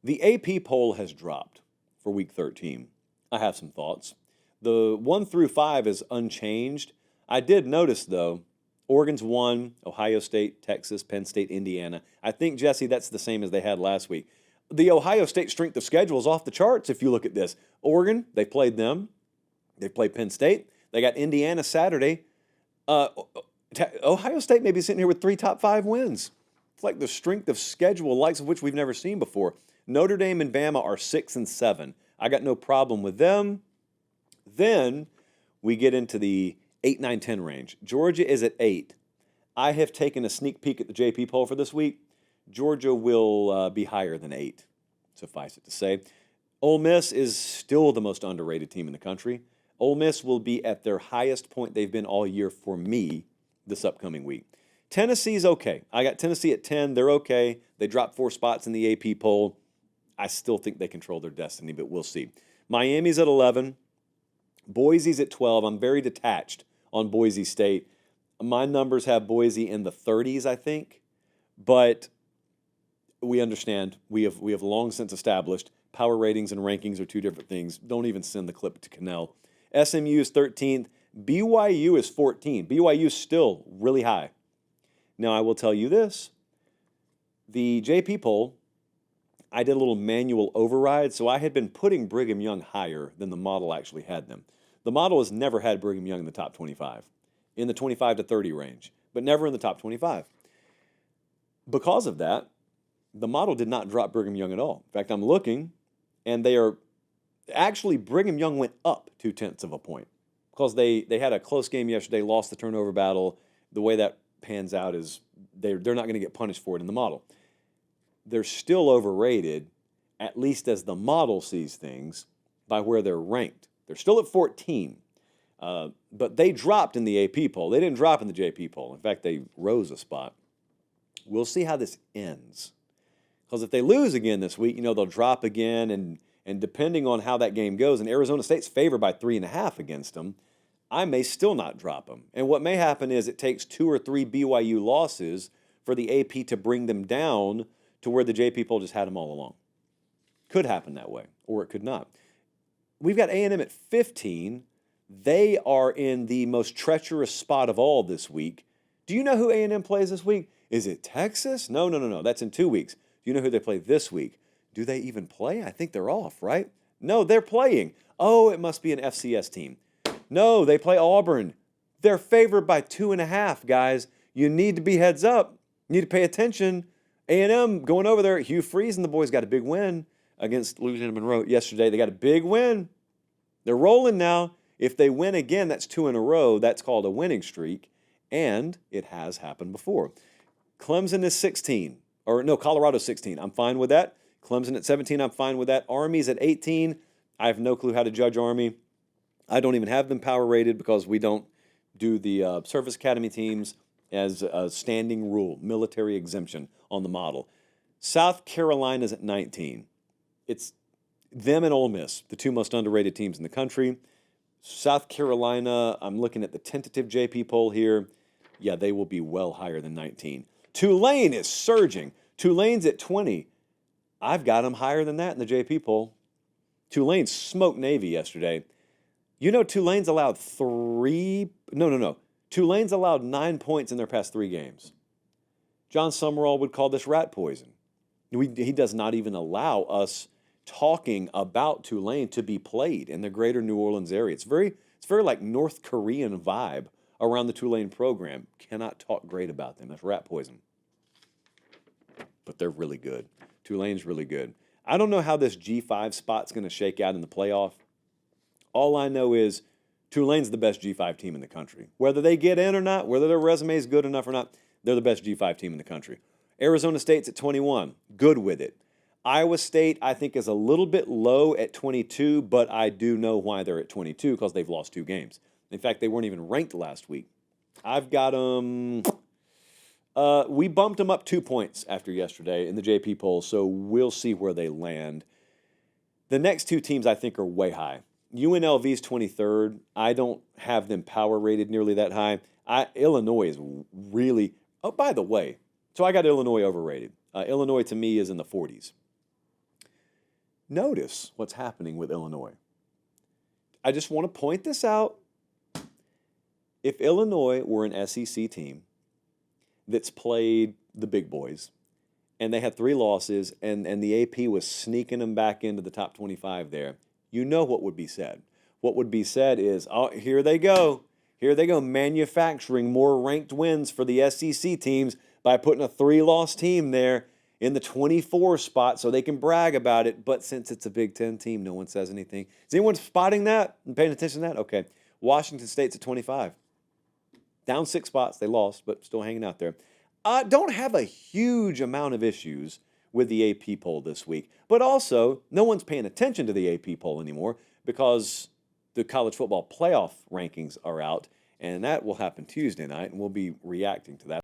The AP poll has dropped for week 13. I have some thoughts. The 1 through 5 is unchanged. I did notice, though, Oregon's 1, Ohio State, Texas, Penn State, Indiana. I think, Jesse, that's the same as they had last week. The Ohio State strength of schedule is off the charts if you look at this. Oregon, they played them. They played Penn State. They got Indiana Saturday. Ohio State may be sitting here with 3 top 5 wins. It's like the strength of schedule, likes of which we've never seen before. Notre Dame and Bama are 6 and 7. I got no problem with them. Then we get into the 8, 9, 10 range. Georgia is at 8. I have taken a sneak peek at the JP poll for this week. Georgia will be higher than 8, suffice it to say. Ole Miss is still the most underrated team in the country. Ole Miss will be at their highest point they've been all year for me this upcoming week. Tennessee's okay. I got Tennessee at 10. They're okay. They dropped 4 spots in the AP poll. I still think they control their destiny, but we'll see. Miami's at 11. Boise's at 12. I'm very detached on Boise State. My numbers have Boise in the 30s, I think. But we understand. We have long since established power ratings and rankings are 2 different things. Don't even send the clip to Cannell. SMU is 13th. BYU is 14. BYU is still really high. Now, I will tell you this. The JP poll, I did a little manual override, so I had been putting Brigham Young higher than the model actually had them. The model has never had Brigham Young in the top 25, in the 25 to 30 range, but never in the top 25. Because of that, the model did not drop Brigham Young at all. In fact, I'm looking, and they are actually, Brigham Young went up 0.2 of a point because they had a close game yesterday, lost the turnover battle. The way that pans out is they're not going to get punished for it in the model. They're still overrated, at least as the model sees things, by where they're ranked. They're still at 14, but they dropped in the AP poll. They didn't drop in the JP poll. In fact, they rose a spot. We'll see how this ends. Because if they lose again this week, they'll drop again, and depending on how that game goes, and Arizona State's favored by 3.5 against them, I may still not drop them. And what may happen is it takes 2 or 3 BYU losses for the AP to bring them down to where the JP poll just had them all along. Could happen that way, or it could not. We've got A&M at 15. They are in the most treacherous spot of all this week. Do you know who A&M plays this week? Is it Texas? No. That's in 2 weeks. Do you know who they play this week? Do they even play? I think they're off, right? No, they're playing. Oh, it must be an FCS team. No, they play Auburn. They're favored by 2.5, guys. You need to be heads up. You need to pay attention. A&M going over there. Hugh Freeze and the boys got a big win against Louisiana Monroe yesterday. They got a big win. They're rolling now. If they win again, that's 2 in a row. That's called a winning streak, and it has happened before. Clemson is 16. Colorado's 16. I'm fine with that. Clemson at 17, I'm fine with that. Army's at 18. I have no clue how to judge Army. I don't even have them power rated because we don't do the Service Academy teams as a standing rule, military exemption on the model. South Carolina's at 19. It's them and Ole Miss, the 2 most underrated teams in the country. South Carolina, I'm looking at the tentative JP poll here. Yeah, they will be well higher than 19. Tulane is surging. Tulane's at 20. I've got them higher than that in the JP poll. Tulane smoked Navy yesterday. Tulane's allowed Tulane's allowed 9 points in their past 3 games. John Summerall would call this rat poison. He does not even allow us talking about Tulane to be played in the greater New Orleans area. It's very like North Korean vibe around the Tulane program. Cannot talk great about them. That's rat poison. But they're really good. Tulane's really good. I don't know how this G5 spot's going to shake out in the playoff. All I know is Tulane's the best G5 team in the country. Whether they get in or not, whether their resume is good enough or not, they're the best G5 team in the country. Arizona State's at 21. Good with it. Iowa State, I think, is a little bit low at 22, but I do know why they're at 22 because they've lost 2 games. In fact, they weren't even ranked last week. I've got them. We bumped them up 2 points after yesterday in the JP poll, so we'll see where they land. The next 2 teams I think are way high. UNLV's 23rd. I don't have them power rated nearly that high. Illinois is really. Oh, by the way, so I got Illinois overrated. Illinois to me is in the 40s. Notice what's happening with Illinois. I just want to point this out. If Illinois were an SEC team that's played the big boys, and they had 3 losses, and the AP was sneaking them back into the top 25 there, you know what would be said. What would be said is, oh, here they go. Here they go, manufacturing more ranked wins for the SEC teams by putting a 3-loss team there in the 24 spot so they can brag about it. But since it's a Big Ten team, no one says anything. Is anyone spotting that and paying attention to that? Okay. Washington State's at 25. Down 6 spots. They lost, but still hanging out there. Don't have a huge amount of issues with the AP poll this week. But also, no one's paying attention to the AP poll anymore because the college football playoff rankings are out, and that will happen Tuesday night, and we'll be reacting to that.